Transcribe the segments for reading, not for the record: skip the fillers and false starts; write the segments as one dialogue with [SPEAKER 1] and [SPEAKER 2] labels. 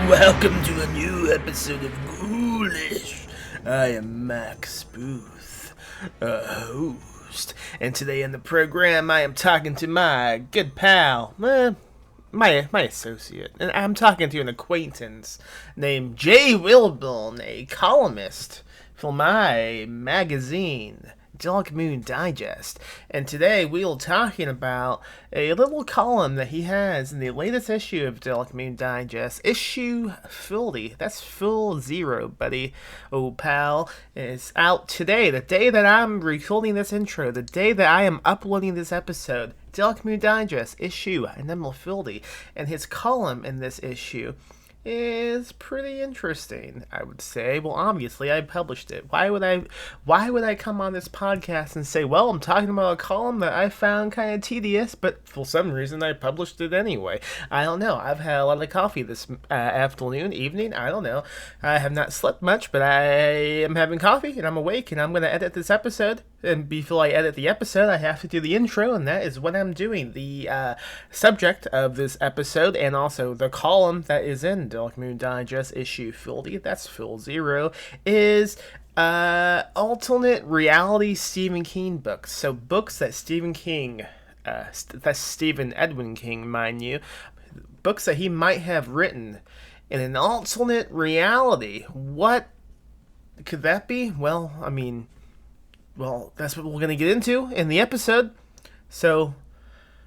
[SPEAKER 1] Welcome to a new episode of Ghoulish. I am Max Booth, host, and today in the program I am talking to my good pal, my associate, and I'm talking to an acquaintance named Jay Wilburn, a columnist for my magazine, Dark Moon Digest, and today we're talking about a little column that he has in the latest issue of Dark Moon Digest, issue 40. That's full 0, buddy. Oh, pal. It's out today, the day that I'm recording this intro, the day that I am uploading this episode. Dark Moon Digest, issue number 40, and his column in this issue is pretty interesting, I would say. Well, obviously, I published it. Why would I come on this podcast and say, well, I'm talking about a column that I found kind of tedious, but for some reason I published it anyway? I don't know. I've had a lot of coffee this evening. I don't know. I have not slept much, but I am having coffee, and I'm awake, and I'm going to edit this episode. And before I edit the episode, I have to do the intro, and that is what I'm doing. The subject of this episode, and also the column that is in Dark Moon Digest issue 40, that's full 0, is alternate reality Stephen King books. So books that Stephen King, that's Stephen Edwin King, mind you, books that he might have written in an alternate reality. What could that be? Well, that's what we're going to get into in the episode. So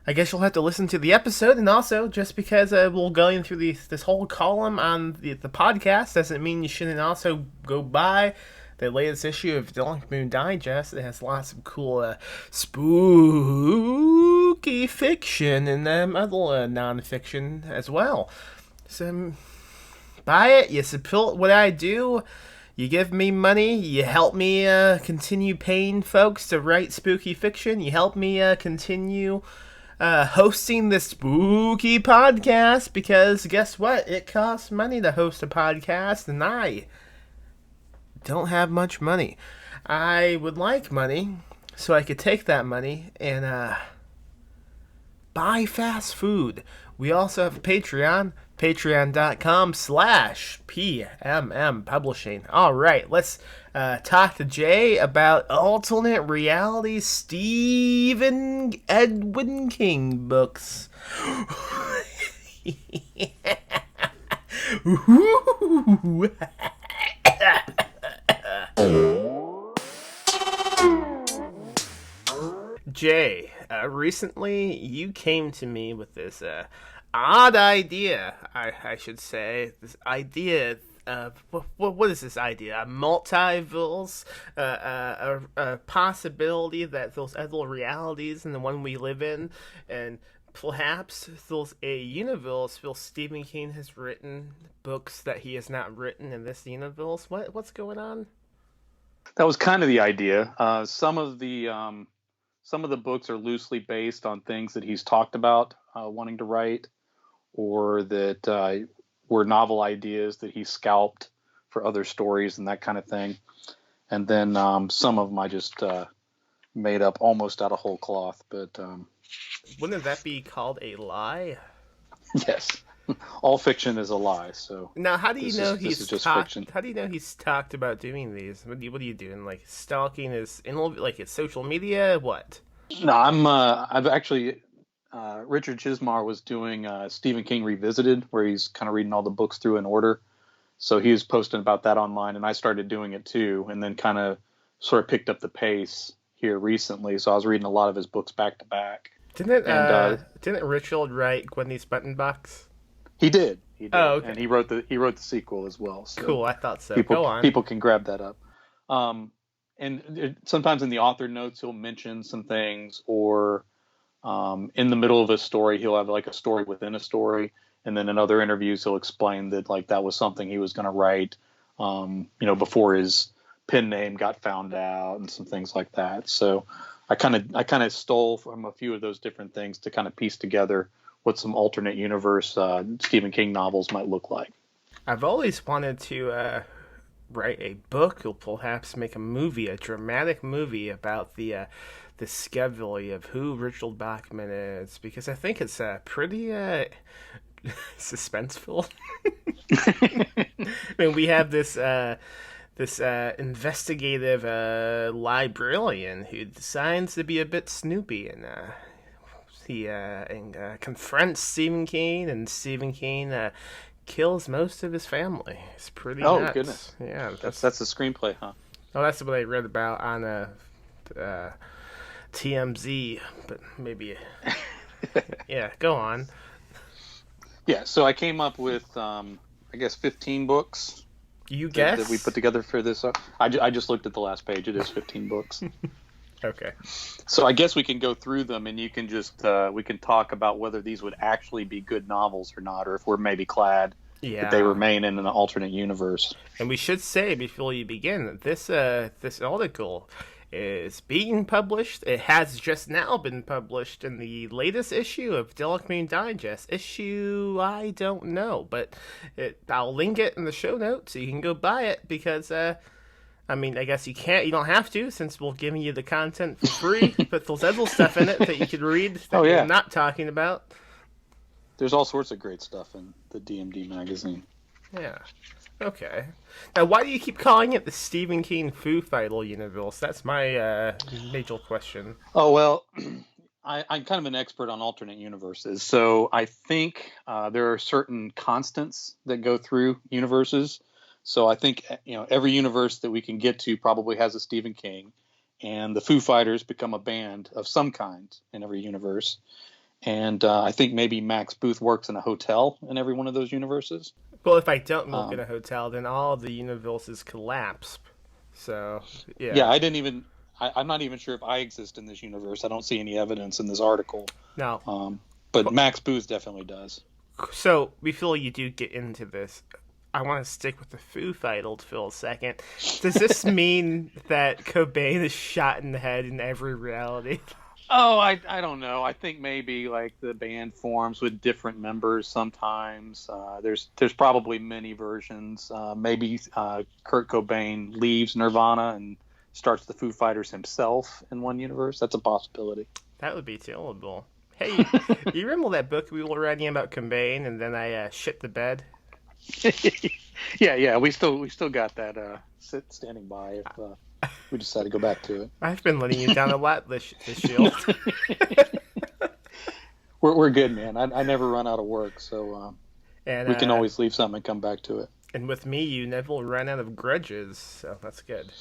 [SPEAKER 1] I guess you'll have to listen to the episode, and also, just because we're going through this whole column on the podcast doesn't mean you shouldn't also go buy the latest issue of Dark Moon Digest. It has lots of cool spooky fiction and other non-fiction as well. So buy it, you support what I do, you give me money, you help me continue paying folks to write spooky fiction, you help me continue hosting this spooky podcast, because guess what? It costs money to host a podcast, and I don't have much money. I would like money so I could take that money and buy fast food. We also have a Patreon, patreon.com/PMM Publishing. All right, let's talk to Jay about alternate reality Stephen Edwin King books. Jay, recently you came to me with this odd idea, I should say. This idea of, what is this idea? A multiverse? A possibility that there's other realities than the one we live in, and perhaps there's a universe where Stephen King has written books that he has not written in this universe. What's going on?
[SPEAKER 2] That was kind of the idea. Some of the books are loosely based on things that he's talked about wanting to write, or that were novel ideas that he scalped for other stories and that kind of thing. And then some of them I just made up almost out of whole cloth. But
[SPEAKER 1] wouldn't that be called a lie?
[SPEAKER 2] Yes. All fiction is a lie. So
[SPEAKER 1] now, how do you know he's
[SPEAKER 2] fiction?
[SPEAKER 1] How do you know he's talked about doing these? What are you doing? Like stalking his his social media? What?
[SPEAKER 2] No, I've actually Richard Chismar was doing Stephen King Revisited, where he's kind of reading all the books through in order. So he was posting about that online, and I started doing it too, and then kind of sort of picked up the pace here recently. So I was reading a lot of his books back to back.
[SPEAKER 1] Didn't Richard write Gwendy's Button Box?
[SPEAKER 2] He did.
[SPEAKER 1] Oh, okay.
[SPEAKER 2] And he wrote the sequel as well. So
[SPEAKER 1] cool, I thought so.
[SPEAKER 2] Go
[SPEAKER 1] on.
[SPEAKER 2] People can grab that up. sometimes in the author notes he'll mention some things, or in the middle of a story he'll have like a story within a story, and then in other interviews he'll explain that like that was something he was going to write, before his pen name got found out and some things like that. So I kind of stole from a few of those different things to kind of piece together what some alternate universe Stephen King novels might look like.
[SPEAKER 1] I've always wanted to write a book, or perhaps make a movie, a dramatic movie about the discovery of who Richard Bachman is, because I think it's pretty suspenseful. I mean, we have this investigative librarian who decides to be a bit snoopy, and he confronts Stephen King, and Stephen King kills most of his family. It's pretty nuts.
[SPEAKER 2] Goodness.
[SPEAKER 1] Yeah,
[SPEAKER 2] that's the screenplay, huh?
[SPEAKER 1] Oh, that's what I read about on TMZ, but maybe yeah, go on.
[SPEAKER 2] Yeah, so I came up with I guess 15 books.
[SPEAKER 1] You guess?
[SPEAKER 2] That we put together for this. I just looked at the last page. It is 15 books.
[SPEAKER 1] Okay.
[SPEAKER 2] So I guess we can go through them, and you can just we can talk about whether these would actually be good novels or not, or if we're maybe glad that they remain in an alternate universe.
[SPEAKER 1] And we should say before you begin that this article is being published. It has just now been published in the latest issue of Dark Moon Digest. Issue, I don't know, but I'll link it in the show notes so you can go buy it, because I guess you don't have to, since we're giving you the content for free, but there's other stuff in it that you could read that we're not talking about.
[SPEAKER 2] There's all sorts of great stuff in the DMD magazine.
[SPEAKER 1] Yeah. Okay. Now, why do you keep calling it the Stephen King Foo Fighter universe? That's my major question.
[SPEAKER 2] Oh, well, I'm kind of an expert on alternate universes. So I think there are certain constants that go through universes. So I think, every universe that we can get to probably has a Stephen King, and the Foo Fighters become a band of some kind in every universe. And I think maybe Max Booth works in a hotel in every one of those universes.
[SPEAKER 1] Well, if I don't work in a hotel, then all of the universes collapse. So, yeah.
[SPEAKER 2] Yeah, I'm not even sure if I exist in this universe. I don't see any evidence in this article.
[SPEAKER 1] No.
[SPEAKER 2] But Max Booth definitely does.
[SPEAKER 1] So, before you do get into this, I want to stick with the Foo Fighters for a second. Does this mean that Cobain is shot in the head in every reality?
[SPEAKER 2] Oh, I don't know. I think maybe like the band forms with different members sometimes. There's probably many versions. Maybe Kurt Cobain leaves Nirvana and starts the Foo Fighters himself in one universe. That's a possibility.
[SPEAKER 1] That would be terrible. Hey, you remember that book we were writing about Cobain, and then I shit the bed?
[SPEAKER 2] Yeah. We still got that standing by if we decide to go back to it.
[SPEAKER 1] I've been letting you down a lot this year.
[SPEAKER 2] We're good, man. I never run out of work, so we can always leave something and come back to it.
[SPEAKER 1] And with me, you never run out of grudges, so that's good.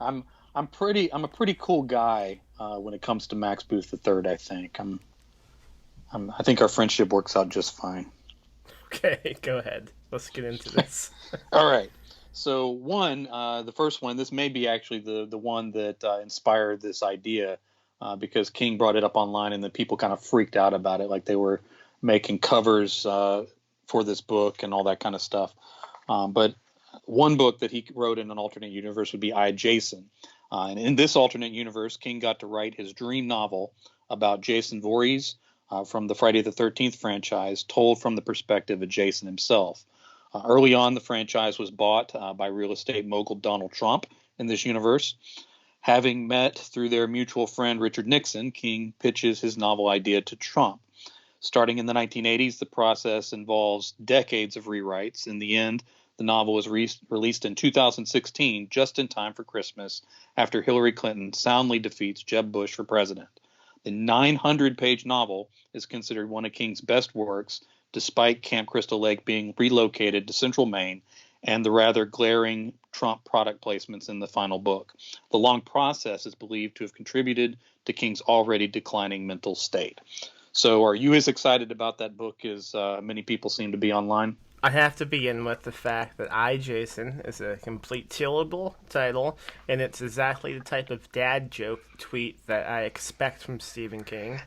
[SPEAKER 2] I'm a pretty cool guy when it comes to Max Booth III. I think I think our friendship works out just fine.
[SPEAKER 1] Okay, go ahead. Let's get into this.
[SPEAKER 2] All right. So the first one, this may be actually the one that inspired this idea, because King brought it up online and then people kind of freaked out about it, like they were making covers for this book and all that kind of stuff. But one book that he wrote in an alternate universe would be I, Jason. And in this alternate universe, King got to write his dream novel about Jason Voorhees from the Friday the 13th franchise, told from the perspective of Jason himself. Early on, the franchise was bought by real estate mogul Donald Trump in this universe. Having met through their mutual friend Richard Nixon, King pitches his novel idea to Trump. Starting in the 1980s, the process involves decades of rewrites. In the end, the novel was released in 2016, just in time for Christmas, after Hillary Clinton soundly defeats Jeb Bush for president. The 900-page novel is considered one of King's best works, despite Camp Crystal Lake being relocated to central Maine and the rather glaring Trump product placements in the final book. The long process is believed to have contributed to King's already declining mental state. So are you as excited about that book as many people seem to be online?
[SPEAKER 1] I have to begin with the fact that I, Jason, is a complete tillable title, and it's exactly the type of dad joke tweet that I expect from Stephen King.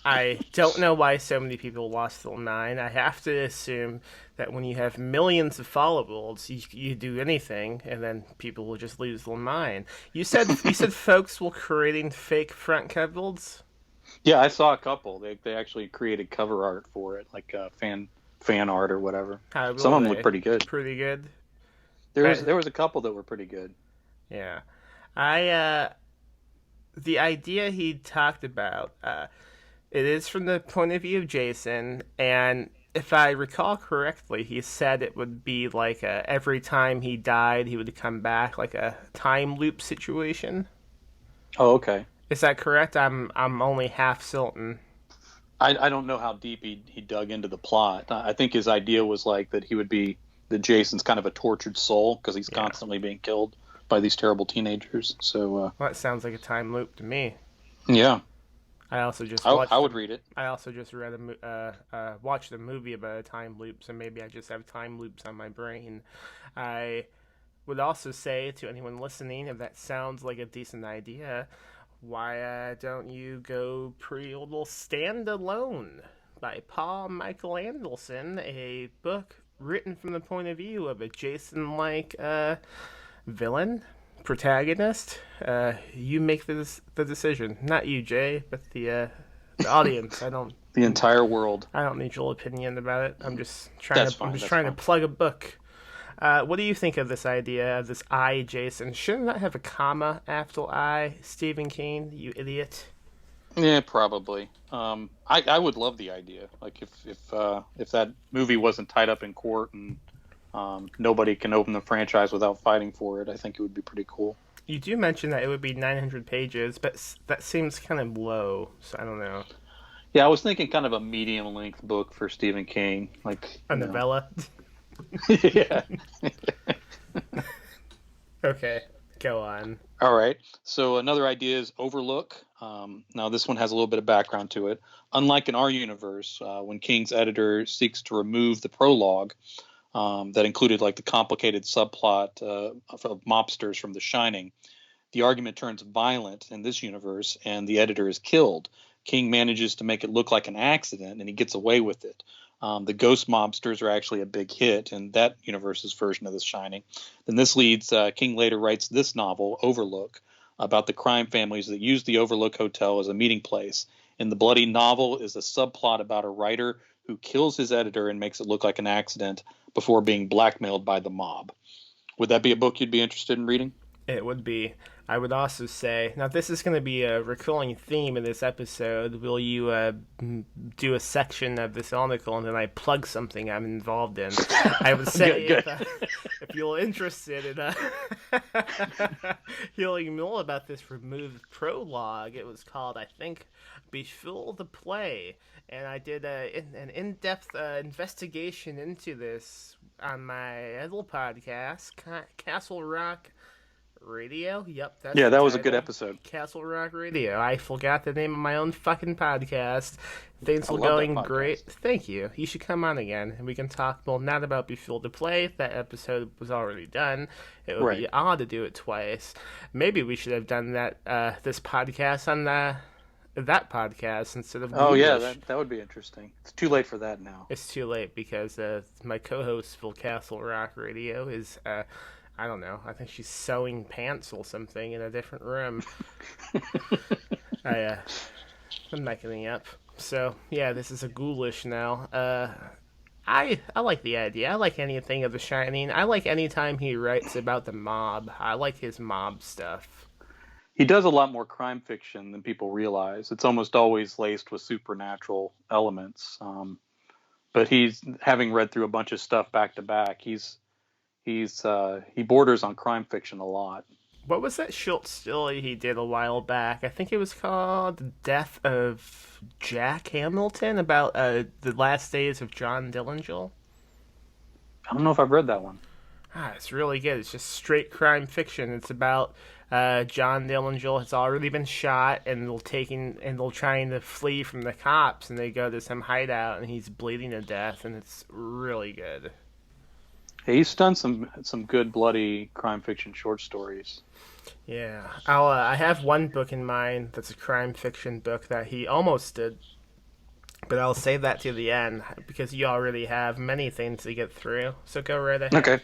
[SPEAKER 1] I don't know why so many people lost their mind. I have to assume that when you have millions of followers, you do anything, and then people will just lose their mind. You said folks were creating fake front covers.
[SPEAKER 2] Yeah, I saw a couple. They actually created cover art for it, like fan art or whatever.
[SPEAKER 1] How
[SPEAKER 2] Some
[SPEAKER 1] were
[SPEAKER 2] of them look
[SPEAKER 1] they?
[SPEAKER 2] pretty good.
[SPEAKER 1] Pretty good.
[SPEAKER 2] There was a couple that were pretty good.
[SPEAKER 1] Yeah, I the idea he talked about. It is from the point of view of Jason, and if I recall correctly, he said it would be like every time he died, he would come back, like a time loop situation.
[SPEAKER 2] Oh, okay.
[SPEAKER 1] Is that correct? I'm only half certain.
[SPEAKER 2] I don't know how deep he dug into the plot. I think his idea was like that he would be that Jason's kind of a tortured soul because he's
[SPEAKER 1] Yeah.
[SPEAKER 2] constantly being killed by these terrible teenagers. So
[SPEAKER 1] Well, that sounds like a time loop to me.
[SPEAKER 2] yeah,
[SPEAKER 1] I also just
[SPEAKER 2] I would read it.
[SPEAKER 1] I also just read watched a movie about a time loop, so maybe I just have time loops on my brain. I would also say to anyone listening, if that sounds like a decent idea, why don't you go pre-order Stand Alone by Paul Michael Anderson, a book written from the point of view of a Jason-like villain, protagonist. You make the decision, not you, Jay, but the audience.
[SPEAKER 2] The entire world.
[SPEAKER 1] I don't need your opinion about it. I'm just trying
[SPEAKER 2] That's
[SPEAKER 1] to
[SPEAKER 2] fine.
[SPEAKER 1] I'm just
[SPEAKER 2] That's
[SPEAKER 1] trying
[SPEAKER 2] fine.
[SPEAKER 1] to plug a book. What do you think of this idea of this I, Jason? Shouldn't that have a comma after I, Stephen King? You idiot.
[SPEAKER 2] Yeah, probably. I would love the idea. Like if that movie wasn't tied up in court and nobody can open the franchise without fighting for it, I think it would be pretty cool.
[SPEAKER 1] You do mention that it would be 900 pages, but that seems kind of low. So I don't know.
[SPEAKER 2] Yeah, I was thinking kind of a medium length book for Stephen King, like
[SPEAKER 1] A novella.
[SPEAKER 2] yeah.
[SPEAKER 1] Okay, go on.
[SPEAKER 2] All right. So another idea is Overlook. Now this one has a little bit of background to it. Unlike in our universe, when King's editor seeks to remove the prologue that included like the complicated subplot of mobsters from The Shining, the argument turns violent in this universe, and the editor is killed. King manages to make it look like an accident, and he gets away with it. The ghost mobsters are actually a big hit in that universe's version of The Shining. Then this leads, King later writes this novel, Overlook, about the crime families that use the Overlook Hotel as a meeting place. In the bloody novel is a subplot about a writer who kills his editor and makes it look like an accident before being blackmailed by the mob. Would that be a book you'd be interested in reading?
[SPEAKER 1] It would be. I would also say, now this is going to be a recurring theme in this episode. Will you do a section of this article and then I plug something I'm involved in? I would say
[SPEAKER 2] Good.
[SPEAKER 1] if you're interested in hearing more about this removed prologue, it was called, I think, Before the Play. And I did an in-depth investigation into this on my other podcast, Castle Rock Radio? Yep, that's
[SPEAKER 2] Yeah,
[SPEAKER 1] the
[SPEAKER 2] that was a good
[SPEAKER 1] title.
[SPEAKER 2] episode.
[SPEAKER 1] Castle Rock Radio. I forgot the name of my own fucking podcast. Things
[SPEAKER 2] I
[SPEAKER 1] were
[SPEAKER 2] love that
[SPEAKER 1] going
[SPEAKER 2] podcast.
[SPEAKER 1] great. Thank you. You should come on again, and we can talk, well, not about Before the Play. That episode was already done. It would be
[SPEAKER 2] Right.
[SPEAKER 1] odd to do it twice. Maybe we should have done that this podcast on that podcast instead of
[SPEAKER 2] Oh, yeah,
[SPEAKER 1] Ghoulish.
[SPEAKER 2] that would be interesting. It's too late for that now.
[SPEAKER 1] It's too late because my co-host for Castle Rock Radio is I don't know. I think she's sewing pants or something in a different room. I'm making it up. So yeah, this is a Ghoulish now. I like the idea. I like anything of The Shining. I like any time he writes about the mob. I like his mob stuff.
[SPEAKER 2] He does a lot more crime fiction than people realize. It's almost always laced with supernatural elements. But he's having read through a bunch of stuff back to back. He borders on crime fiction a lot.
[SPEAKER 1] What was that short story he did a while back? I think it was called The Death of Jack Hamilton, about the last days of John Dillinger.
[SPEAKER 2] I don't know if I've read that one.
[SPEAKER 1] It's really good. It's just straight crime fiction. It's about John Dillinger has already been shot, and they're trying to flee from the cops, and they go to some hideout, and he's bleeding to death, and it's really good.
[SPEAKER 2] He's done some good bloody crime fiction short stories.
[SPEAKER 1] Yeah, I have one book in mind that's a crime fiction book that he almost did, but I'll save that to the end because you already have many things to get through. So go right ahead.
[SPEAKER 2] Okay.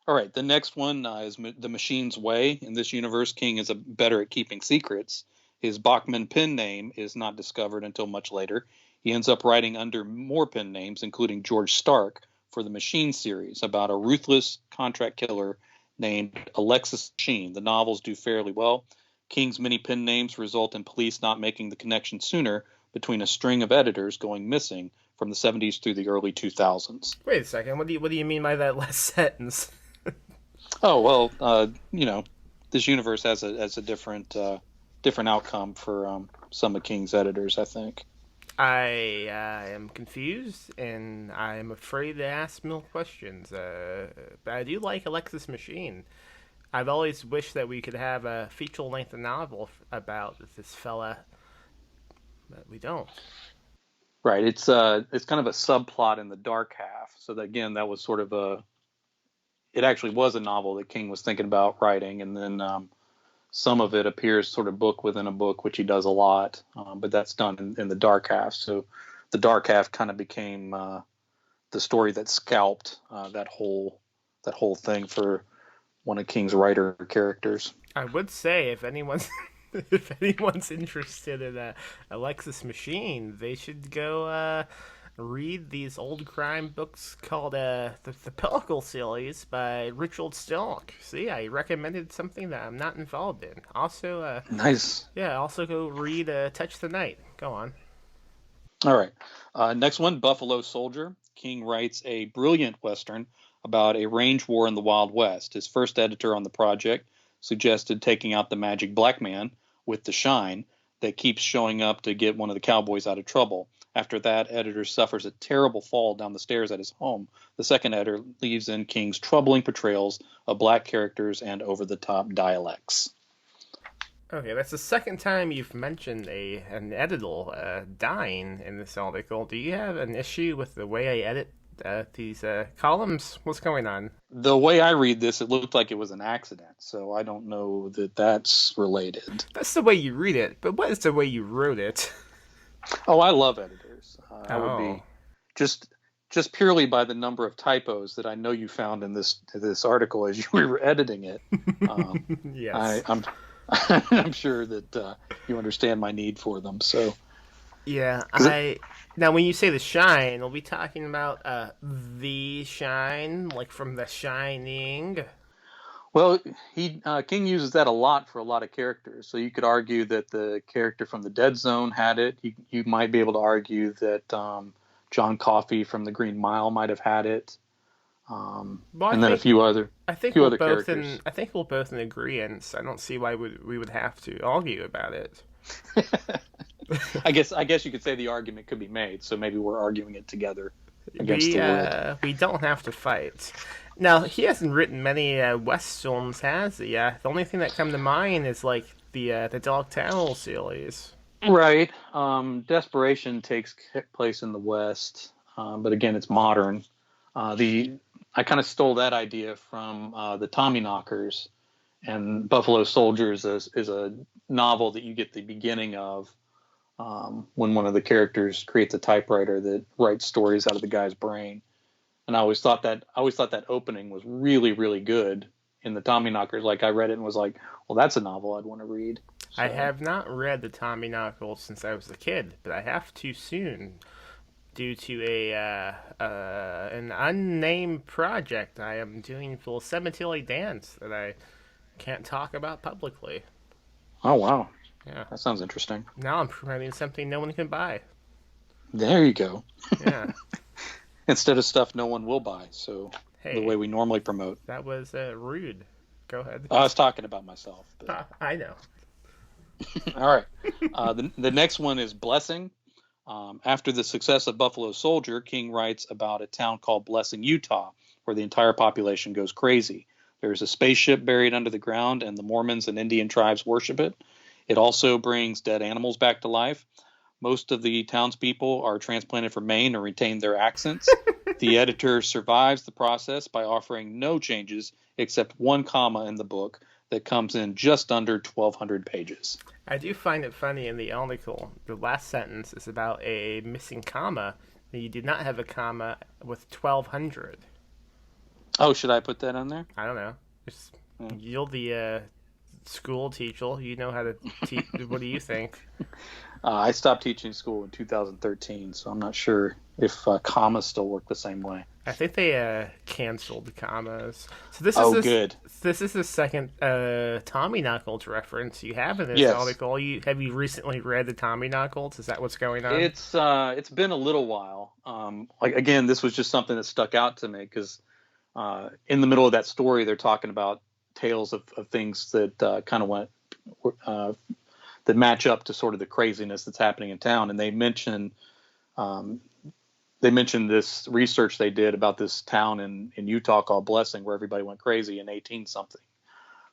[SPEAKER 2] All right. The next one is The Machine's Way. In this universe, King is better at keeping secrets. His Bachman pen name is not discovered until much later. He ends up writing under more pen names, including George Stark, for the Machine series about a ruthless contract killer named Alexis Machine. The novels do fairly well. King's many pen names result in police not making the connection sooner between a string of editors going missing from the 70s through the early 2000s.
[SPEAKER 1] Wait a second. What do you mean by that last sentence?
[SPEAKER 2] Oh well, this universe has a different outcome for some of King's editors, I think.
[SPEAKER 1] I am confused, and I am afraid to ask more questions. But I do like Alexis Machine. I've always wished that we could have a feature-length novel about this fella, but we don't.
[SPEAKER 2] Right. It's kind of a subplot in the dark half. So that, again, that was sort of it actually was a novel that King was thinking about writing, and then some of it appears sort of book within a book, which he does a lot, but that's done in the dark half. So the dark half kind of became the story that scalped that whole thing for one of King's writer characters.
[SPEAKER 1] I would say if anyone's interested in Alexis Machine, they should go read these old crime books called the Pellicle series by Richard Stark. See, I recommended something that I'm not involved in. Also,
[SPEAKER 2] nice.
[SPEAKER 1] Yeah, also go read Touch the Night. Go on.
[SPEAKER 2] All right. Next one, Buffalo Soldier. King writes a brilliant Western about a range war in the Wild West. His first editor on the project suggested taking out the magic black man with the shine that keeps showing up to get one of the cowboys out of trouble. After that, editor suffers a terrible fall down the stairs at his home. The second editor leaves in King's troubling portrayals of black characters and over-the-top dialects.
[SPEAKER 1] Okay, that's the second time you've mentioned an editor dying in this article. Do you have an issue with the way I edit these columns? What's going on?
[SPEAKER 2] The way I read this, it looked like it was an accident, so I don't know that that's related.
[SPEAKER 1] That's the way you read it, but what is the way you wrote it?
[SPEAKER 2] Oh, I love editors. I would be just purely by the number of typos that I know you found in this article as you were editing it.
[SPEAKER 1] Yes,
[SPEAKER 2] I'm sure that you understand my need for them. So
[SPEAKER 1] yeah, now when you say the shine, are we talking about the shine, like from The Shining?
[SPEAKER 2] Well, King uses that a lot for a lot of characters. So you could argue that the character from the Dead Zone had it. You might be able to argue that John Coffey from the Green Mile might have had it. And then a few other characters.
[SPEAKER 1] I think we're both in agreement. I don't see why we would have to argue about it.
[SPEAKER 2] I guess you could say the argument could be made. So maybe we're arguing it together against the world.
[SPEAKER 1] We don't have to fight. Now, he hasn't written many westerns, has he? The only thing that come to mind is like the Dark Tower series.
[SPEAKER 2] Right. Desperation takes place in the West, but again, it's modern. I kind of stole that idea from the Tommyknockers, and Buffalo Soldiers is a novel that you get the beginning of when one of the characters creates a typewriter that writes stories out of the guy's brain. And I always thought that opening was really, really good in the Tommyknockers. Like, I read it and was like, well, that's a novel I'd want to read. So.
[SPEAKER 1] I have not read the Tommyknockers since I was a kid, but I have to soon due to an unnamed project I am doing for Cemetery Dance that I can't talk about publicly.
[SPEAKER 2] Oh, wow.
[SPEAKER 1] Yeah.
[SPEAKER 2] That sounds interesting.
[SPEAKER 1] Now I'm promoting something no one can buy.
[SPEAKER 2] There you go.
[SPEAKER 1] Yeah.
[SPEAKER 2] Instead of stuff no one will buy, so the way we normally promote.
[SPEAKER 1] That was rude. Go ahead.
[SPEAKER 2] I was talking about myself. But...
[SPEAKER 1] I know.
[SPEAKER 2] All right. The next one is Blessing. After the success of Buffalo Soldier, King writes about a town called Blessing, Utah, where the entire population goes crazy. There's a spaceship buried under the ground, and the Mormons and Indian tribes worship it. It also brings dead animals back to life. Most of the townspeople are transplanted from Maine or retain their accents. The editor survives the process by offering no changes except one comma in the book that comes in just under 1,200 pages.
[SPEAKER 1] I do find it funny in the article. The last sentence is about a missing comma. You do not have a comma with 1,200.
[SPEAKER 2] Oh, should I put that on there?
[SPEAKER 1] I don't know. You're the school teacher. You know how to teach. What do you think?
[SPEAKER 2] I stopped teaching school in 2013, so I'm not sure if commas still work the same way.
[SPEAKER 1] I think they canceled commas. So this
[SPEAKER 2] is
[SPEAKER 1] good. This is the second Tommy Knuckles reference you have in this article. Have you recently read the Tommy Knuckles? Is that what's going on?
[SPEAKER 2] It's been a little while. Again, this was just something that stuck out to me because in the middle of that story, they're talking about tales of things that kind of went that match up to sort of the craziness that's happening in town, and they mention this research they did about this town in Utah called Blessing, where everybody went crazy in 18 something,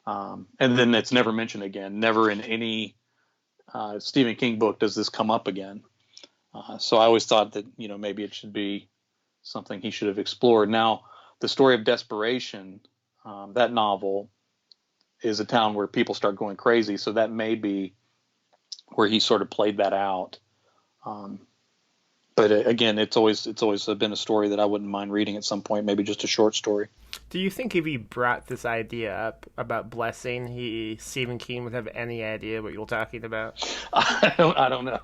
[SPEAKER 2] and then it's never mentioned again. Never in any Stephen King book does this come up again. So I always thought that maybe it should be something he should have explored. Now, the story of desperation, that novel, is a town where people start going crazy, so that may be where he sort of played that out. But again, it's always been a story that I wouldn't mind reading at some point, maybe just a short story.
[SPEAKER 1] Do you think if he brought this idea up about Blessing, Stephen King would have any idea what you're talking about?
[SPEAKER 2] I don't know.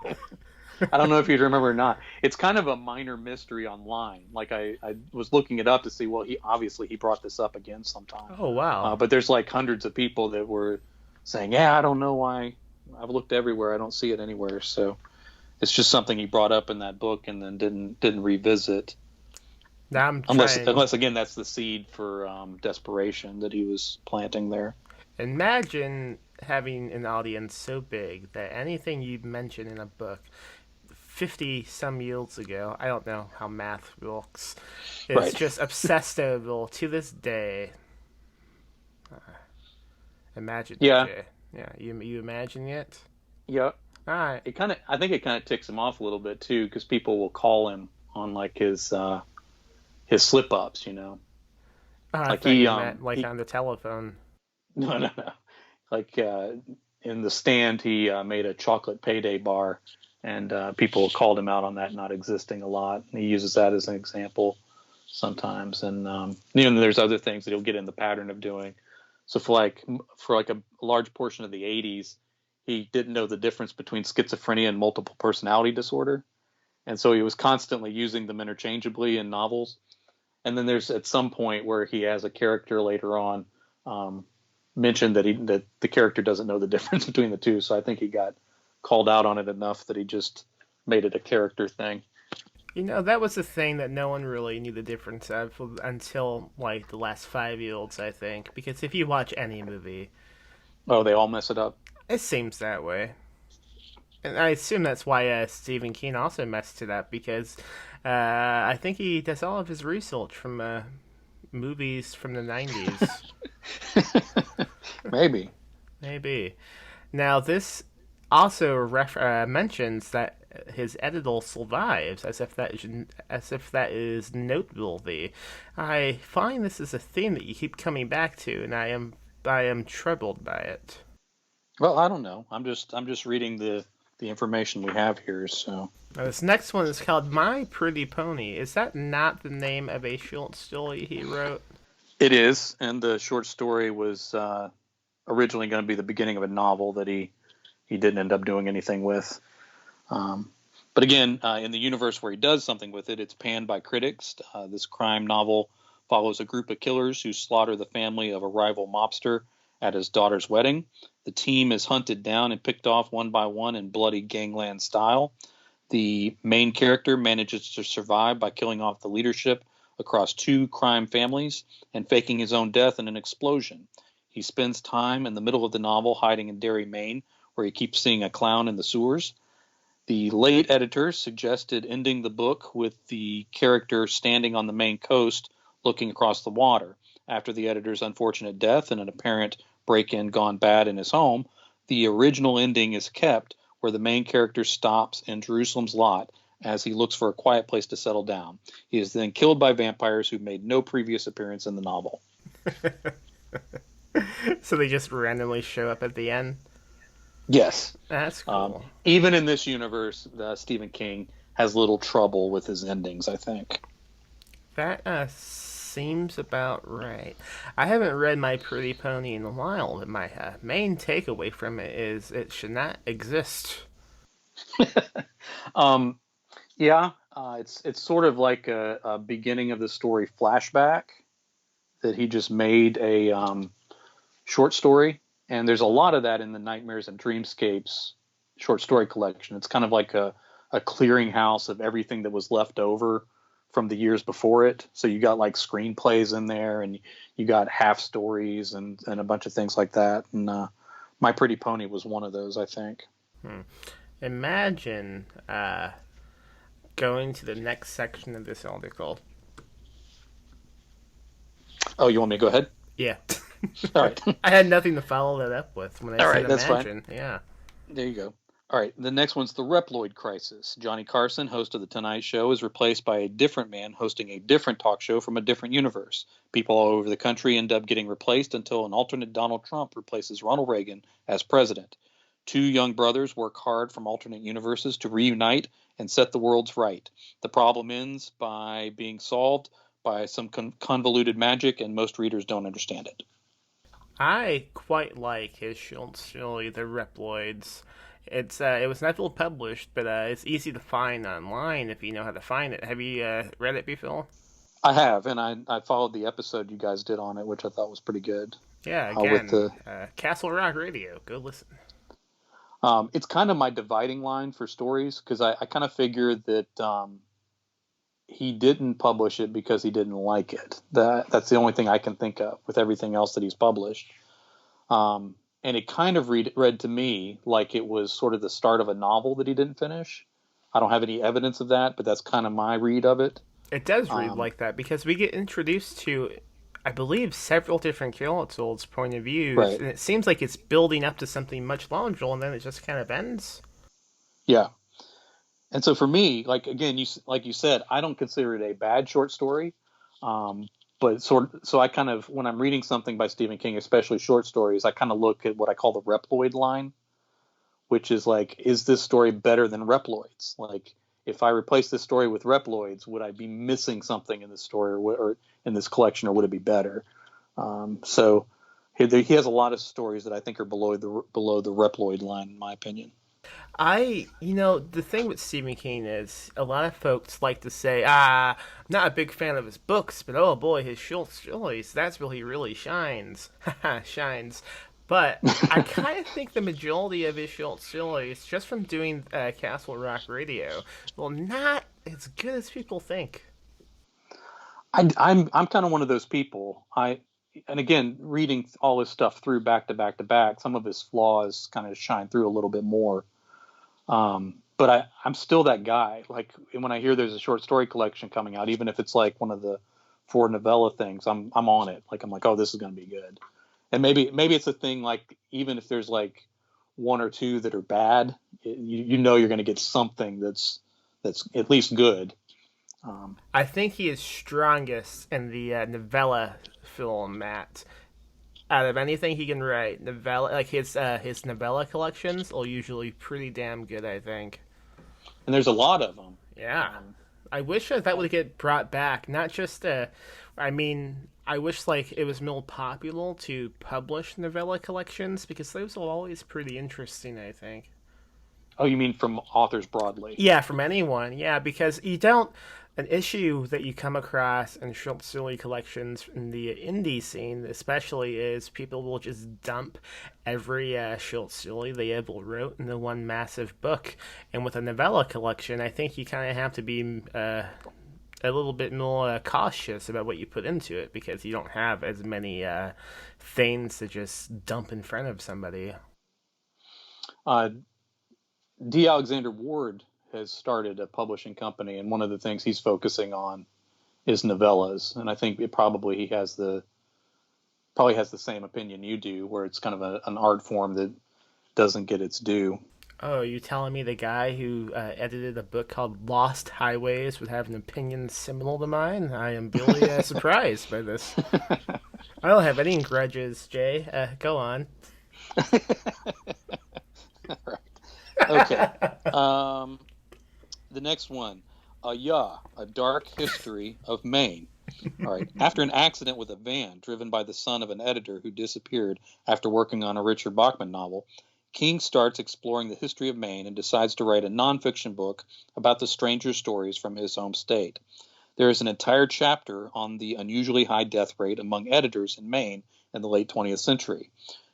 [SPEAKER 2] I don't know if you'd remember or not. It's kind of a minor mystery online. Like I was looking it up to see, well, he brought this up again sometime.
[SPEAKER 1] Oh, wow.
[SPEAKER 2] But there's like hundreds of people that were saying, yeah, I don't know why. I've looked everywhere. I don't see it anywhere. So it's just something he brought up in that book and then didn't revisit.
[SPEAKER 1] Now
[SPEAKER 2] unless again, that's the seed for desperation that he was planting there.
[SPEAKER 1] Imagine having an audience so big that anything you mention in a book 50 some years ago, I don't know how math works, it's just obsessed over to this day. Imagine it, Jay. Yeah, you imagine it?
[SPEAKER 2] Yeah.
[SPEAKER 1] All right.
[SPEAKER 2] I think it kind of ticks him off a little bit too, because people will call him on like his slip ups,
[SPEAKER 1] Like he on the telephone.
[SPEAKER 2] No. Like in the Stand, he made a chocolate payday bar, and people called him out on that not existing a lot. And he uses that as an example sometimes, and there's other things that he'll get in the pattern of doing. So for a large portion of the 80s, he didn't know the difference between schizophrenia and multiple personality disorder. And so he was constantly using them interchangeably in novels. And then there's at some point where he has a character later on mentioned that the character doesn't know the difference between the two. So I think he got called out on it enough that he just made it a character thing.
[SPEAKER 1] That was the thing that no one really knew the difference of until, like, the last 5 years, I think. Because if you watch any movie...
[SPEAKER 2] Oh, they all mess it up?
[SPEAKER 1] It seems that way. And I assume that's why Stephen King also messed it up, because I think he does all of his research from movies from the 90s. Maybe. Now, this also mentions that his editor survives, as if that is noteworthy. I find this is a theme that you keep coming back to, and I am troubled by it.
[SPEAKER 2] Well, I don't know. I'm just reading the information we have here. So
[SPEAKER 1] now, this next one is called My Pretty Pony. Is that not the name of a short story he wrote?
[SPEAKER 2] It is, and the short story was originally going to be the beginning of a novel that he didn't end up doing anything with. But again, in the universe where he does something with it, it's panned by critics. This crime novel follows a group of killers who slaughter the family of a rival mobster at his daughter's wedding. The team is hunted down and picked off one by one in bloody gangland style. The main character manages to survive by killing off the leadership across 2 crime families and faking his own death in an explosion. He spends time in the middle of the novel hiding in Derry, Maine, where he keeps seeing a clown in the sewers. The late editor suggested ending the book with the character standing on the Maine coast looking across the water. After the editor's unfortunate death and an apparent break-in gone bad in his home, the original ending is kept, where the main character stops in Jerusalem's lot as he looks for a quiet place to settle down. He is then killed by vampires who made no previous appearance in the novel.
[SPEAKER 1] So they just randomly show up at the end?
[SPEAKER 2] Yes.
[SPEAKER 1] That's cool.
[SPEAKER 2] Even in this universe, Stephen King has little trouble with his endings, I think.
[SPEAKER 1] That seems about right. I haven't read My Pretty Pony in a while, but my main takeaway from it is it should not exist.
[SPEAKER 2] um, yeah, it's sort of like a beginning of the story flashback that he just made a short story, and there's a lot of that in the Nightmares and Dreamscapes short story collection. It's kind of like a clearinghouse of everything that was left over from the years before it. So you got like screenplays in there, and you got half stories and a bunch of things like that. And My Pretty Pony was one of those, I think.
[SPEAKER 1] Imagine going to the next section of this article.
[SPEAKER 2] Oh, you want me to go ahead?
[SPEAKER 1] Yeah.
[SPEAKER 2] All right.
[SPEAKER 1] I had nothing to follow that up with when I
[SPEAKER 2] All
[SPEAKER 1] said
[SPEAKER 2] right, that's
[SPEAKER 1] imagine.
[SPEAKER 2] fine.
[SPEAKER 1] Yeah.
[SPEAKER 2] There you go. All right, the next one's the Reptoid Crisis. Johnny Carson, host of The Tonight Show, is replaced by a different man hosting a different talk show from a different universe. People all over the country end up getting replaced until an alternate Donald Trump replaces Ronald Reagan as president. Two young brothers work hard from alternate universes to reunite and set the world right. The problem ends by being solved by some convoluted magic, and most readers don't understand it.
[SPEAKER 1] I quite like his short story, The Reploids. It was not published, but it's easy to find online if you know how to find it. Have you read it before?
[SPEAKER 2] I have, and I followed the episode you guys did on it, which I thought was pretty good.
[SPEAKER 1] Yeah, again, Castle Rock Radio. Go listen.
[SPEAKER 2] It's kind of my dividing line for stories, because I kind of figured that he didn't publish it because he didn't like it. That's the only thing I can think of with everything else that he's published. And it kind of read to me like it was sort of the start of a novel that he didn't finish. I don't have any evidence of that, but that's kind of my read of it.
[SPEAKER 1] It does read like that because we get introduced to, I believe, several different characters' point of views,
[SPEAKER 2] right.
[SPEAKER 1] And it seems like it's building up to something much larger, and then it just kind of ends.
[SPEAKER 2] Yeah. And so for me, like again, like you said, I don't consider it a bad short story. But so I kind of, when I'm reading something by Stephen King, especially short stories, I kind of look at what I call the Reploid line, which is like, is this story better than Reploids? Like, if I replace this story with Reploids, would I be missing something in this story or in this collection, or would it be better? So he has a lot of stories that I think are below the Reploid line, in my opinion.
[SPEAKER 1] The thing with Stephen King is a lot of folks like to say, I'm not a big fan of his books, but oh boy, his short stories, that's where he really shines. Shines. But I kind of think the majority of his short stories, just from doing Castle Rock Radio, well, not as good as people think.
[SPEAKER 2] I'm kind of one of those people. And again, reading all his stuff through back to back to back, some of his flaws kind of shine through a little bit more. But I'm still that guy. Like when I hear there's a short story collection coming out, even if it's like one of the 4 novella things, I'm on it. Like I'm like, oh, this is going to be good. And maybe it's a thing like even if there's like 1 or 2 that are bad, you know you're going to get something that's at least good.
[SPEAKER 1] I think he is strongest in the novella film, Matt. Out of anything he can write, novella, like his novella collections are usually pretty damn good, I think.
[SPEAKER 2] And there's a lot of them.
[SPEAKER 1] Yeah. I wish that would get brought back. Not just, I wish like it was more popular to publish novella collections because those are always pretty interesting, I think.
[SPEAKER 2] Oh, you mean from authors broadly?
[SPEAKER 1] Yeah, from anyone. Yeah, because an issue that you come across in short story collections in the indie scene, especially, is people will just dump every short story they ever wrote into one massive book. And with a novella collection, I think you kind of have to be a little bit more cautious about what you put into it because you don't have as many things to just dump in front of somebody.
[SPEAKER 2] D. Alexander Ward has started a publishing company, and one of the things he's focusing on is novellas, and I think he has the same opinion you do, where it's kind of an art form that doesn't get its due.
[SPEAKER 1] Oh, are you telling me the guy who edited a book called Lost Highways would have an opinion similar to mine? I am really surprised by this. I don't have any grudges, Jay. Go on.
[SPEAKER 2] Right. Okay. The next one, A Dark History of Maine. All right. After an accident with a van driven by the son of an editor who disappeared after working on a Richard Bachman novel, King starts exploring the history of Maine and decides to write a nonfiction book about the stranger stories from his home state. There is an entire chapter on the unusually high death rate among editors in Maine in the late 20th century.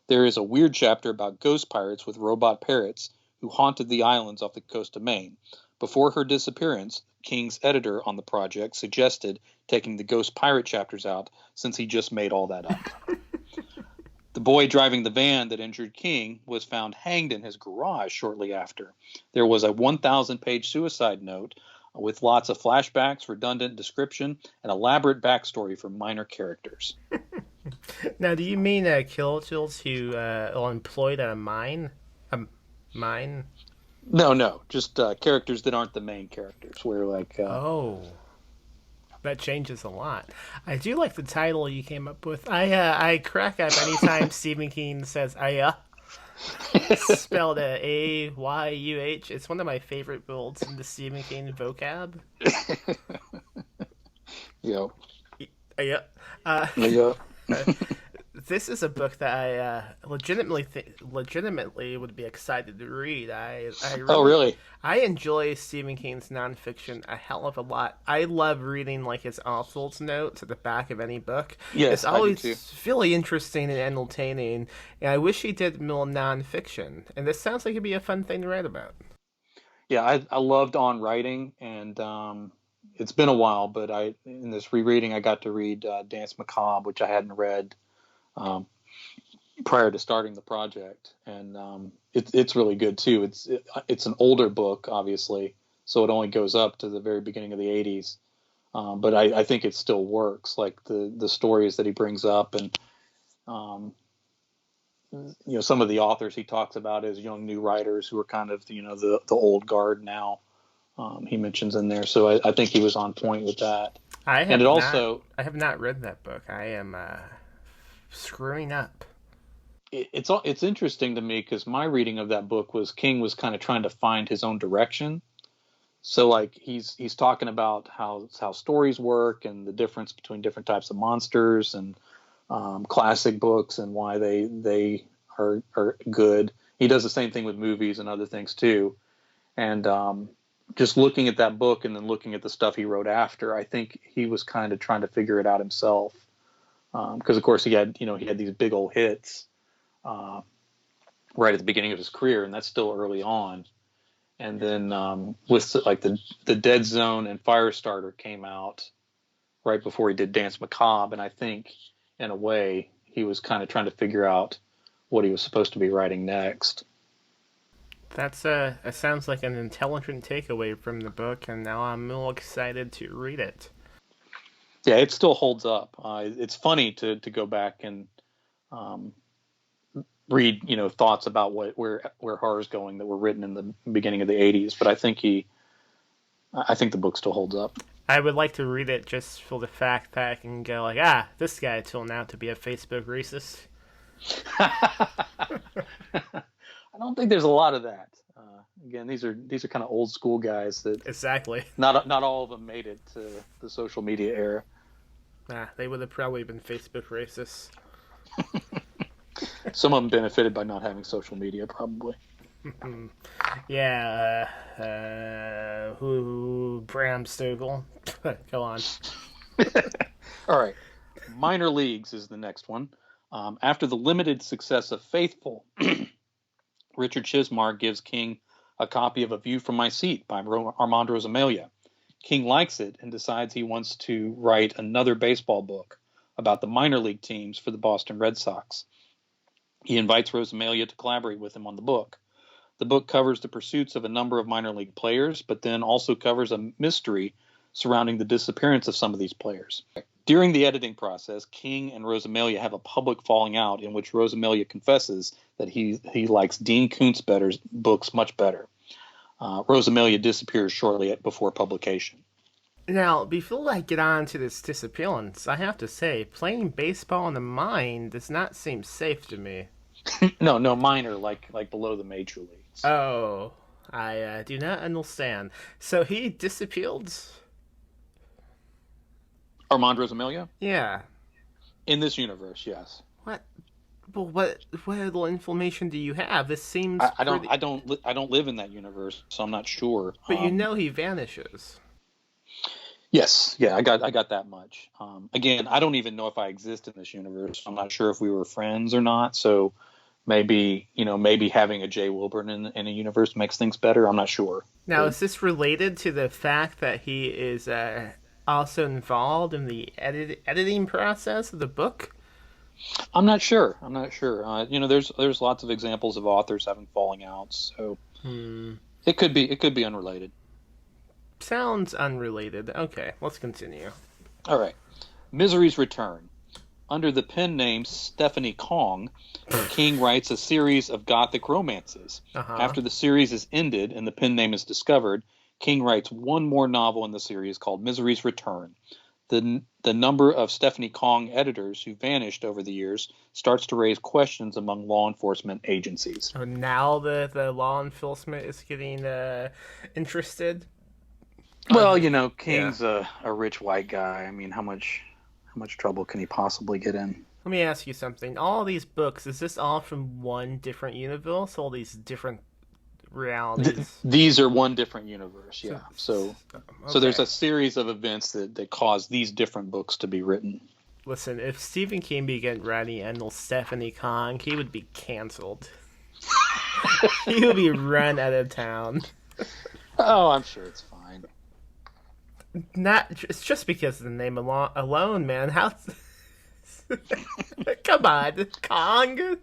[SPEAKER 2] There is a weird chapter about ghost pirates with robot parrots who haunted the islands off the coast of Maine. Before her disappearance, King's editor on the project suggested taking the ghost pirate chapters out since he just made all that up. The boy driving the van that injured King was found hanged in his garage shortly after. There was a 1,000-page suicide note with lots of flashbacks, redundant description, and elaborate backstory for minor characters.
[SPEAKER 1] Now, do you mean Kills who are employed at a mine? A mine?
[SPEAKER 2] No, just characters that aren't the main characters. Where
[SPEAKER 1] Oh, that changes a lot. I do like the title you came up with. I crack up anytime Stephen King says "Ayuh," spelled Ayuh. It's one of my favorite builds in the Stephen King vocab.
[SPEAKER 2] Yo,
[SPEAKER 1] Ayuh.
[SPEAKER 2] yo.
[SPEAKER 1] This is a book that I legitimately would be excited to read.
[SPEAKER 2] Oh, really?
[SPEAKER 1] I enjoy Stephen King's nonfiction a hell of a lot. I love reading like his author's notes at the back of any book.
[SPEAKER 2] Yes,
[SPEAKER 1] it's always really interesting and entertaining. And I wish he did more nonfiction. And this sounds like it'd be a fun thing to write about.
[SPEAKER 2] Yeah, I loved On Writing, and it's been a while, but in this rereading I got to read Danse Macabre, which I hadn't read prior to starting the project, and it's really good too. It's an older book, obviously, so it only goes up to the very beginning of the 80s, but I think it still works. Like the stories that he brings up, and some of the authors he talks about as young new writers who are kind of the old guard now. He mentions in there, so I think he was on point with that.
[SPEAKER 1] I have not read that book. I am screwing up.
[SPEAKER 2] It's interesting to me because my reading of that book was King was kind of trying to find his own direction. So like he's talking about how stories work and the difference between different types of monsters and classic books and why they are good. He does the same thing with movies and other things too. And just looking at that book and then looking at the stuff he wrote after, I think he was kind of trying to figure it out himself. Because of course he had these big old hits right at the beginning of his career, and that's still early on. And then with like the Dead Zone and Firestarter came out right before he did Danse Macabre, and I think in a way he was kind of trying to figure out what he was supposed to be writing next.
[SPEAKER 1] That's it sounds like an intelligent takeaway from the book, and now I'm more excited to read it.
[SPEAKER 2] Yeah, it still holds up. It's funny to go back and read, thoughts about where horror's going that were written in the beginning of the 80s. But I think the book still holds up.
[SPEAKER 1] I would like to read it just for the fact that I can go like, this guy turned out to be a Facebook racist.
[SPEAKER 2] I don't think there's a lot of that. Again, these are kind of old school guys that
[SPEAKER 1] exactly.
[SPEAKER 2] Not all of them made it to the social media era.
[SPEAKER 1] They would have probably been Facebook racists.
[SPEAKER 2] Some of them benefited by not having social media, probably.
[SPEAKER 1] Yeah. Bram Stoker. Go on.
[SPEAKER 2] All right. Minor Leagues is the next one. After the limited success of Faithful, Richard Chizmar gives King a copy of A View from My Seat by Armando Rosamelia. King likes it and decides he wants to write another baseball book about the minor league teams for the Boston Red Sox. He invites Rosamelia to collaborate with him on the book. The book covers the pursuits of a number of minor league players, but then also covers a mystery surrounding the disappearance of some of these players. During the editing process, King and Rosamilia have a public falling out in which Rosamilia confesses that he likes Dean Koontz books much better. Rosamilia disappears shortly before publication.
[SPEAKER 1] Now, before I get on to this disappearance, I have to say, playing baseball in the mine does not seem safe to me.
[SPEAKER 2] No, minor, like below the major leagues.
[SPEAKER 1] Oh, I do not understand. So he disappeared?
[SPEAKER 2] Armand Rosamilia?
[SPEAKER 1] Yeah.
[SPEAKER 2] In this universe, yes.
[SPEAKER 1] What? Well, what little information do you have? This seems.
[SPEAKER 2] I don't live in that universe, so I'm not sure.
[SPEAKER 1] But you know he vanishes.
[SPEAKER 2] Yes, yeah, I got that much. Again, I don't even know if I exist in this universe. I'm not sure if we were friends or not. So maybe having a Jay Wilburn in a universe makes things better. I'm not sure.
[SPEAKER 1] Now, is this related to the fact that he is also involved in the editing process of the book?
[SPEAKER 2] I'm not sure. There's lots of examples of authors having falling outs, so it could be unrelated.
[SPEAKER 1] Sounds unrelated. Okay, let's continue.
[SPEAKER 2] All right. Miseries Return. Under the pen name Stephanie Kong, King writes a series of gothic romances. After the series is ended and the pen name is discovered, King writes one more novel in the series called Miseries Return. The number of Stephanie Kong editors who vanished over the years starts to raise questions among law enforcement agencies.
[SPEAKER 1] So now the law enforcement is getting interested?
[SPEAKER 2] Well, King's a rich white guy. I mean, how much trouble can he possibly get in?
[SPEAKER 1] Let me ask you something. All these books, is this all from one different universe? All these different realities?
[SPEAKER 2] These are one different universe, yeah. So there's a series of events that cause these different books to be written.
[SPEAKER 1] Listen, if Stephen King began writing Endless Stephanie Kong, he would be canceled. He would be run out of town.
[SPEAKER 2] Oh, I'm sure it's fine.
[SPEAKER 1] It's just because of the name alone, man. How? Come on, Kong.